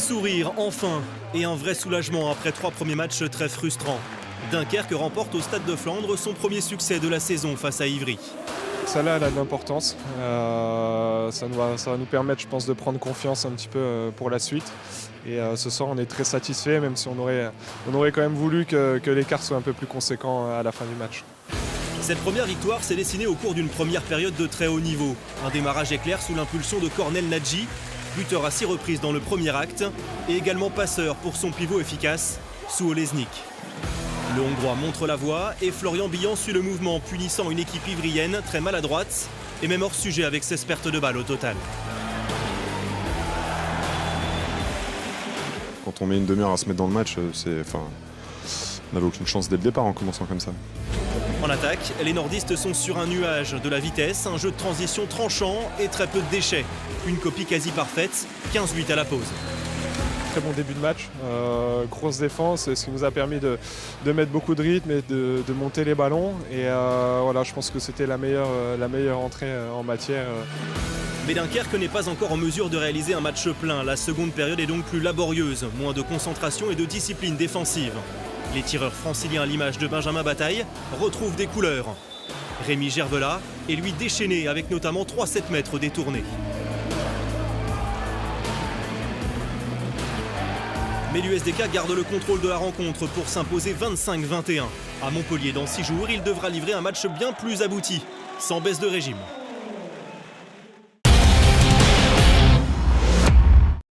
sourire, enfin, et un vrai soulagement après 3 premiers matchs très frustrants. Dunkerque remporte au Stade de Flandre son premier succès de la saison face à Ivry. Celle-là, elle a de l'importance. Ça va nous permettre, je pense, de prendre confiance un petit peu pour la suite. Et ce soir, on est très satisfait, même si on aurait quand même voulu que l'écart soit un peu plus conséquent à la fin du match. Cette première victoire s'est dessinée au cours d'une première période de très haut niveau. Un démarrage éclair sous l'impulsion de Cornel Nadji, buteur à 6 reprises dans le premier acte, et également passeur pour son pivot efficace, Suo Lesnik. Le Hongrois montre la voie et Florian Billan suit le mouvement, punissant une équipe ivrienne très maladroite et même hors sujet avec 16 pertes de balles au total. Quand on met une demi-heure à se mettre dans le match, on n'avait aucune chance dès le départ en commençant comme ça. En attaque, les nordistes sont sur un nuage, de la vitesse, un jeu de transition tranchant et très peu de déchets. Une copie quasi parfaite, 15-8 à la pause. Très bon début de match, grosse défense, ce qui nous a permis de mettre beaucoup de rythme et de monter les ballons. Et voilà, je pense que c'était la meilleure entrée en matière. Mais Dunkerque n'est pas encore en mesure de réaliser un match plein. La seconde période est donc plus laborieuse, moins de concentration et de discipline défensive. Les tireurs franciliens à l'image de Benjamin Bataille retrouvent des couleurs. Rémi Gervelat est lui déchaîné avec notamment 3-7 mètres détournés. Mais l'USDK garde le contrôle de la rencontre pour s'imposer 25-21. À Montpellier, dans 6 jours, il devra livrer un match bien plus abouti, sans baisse de régime.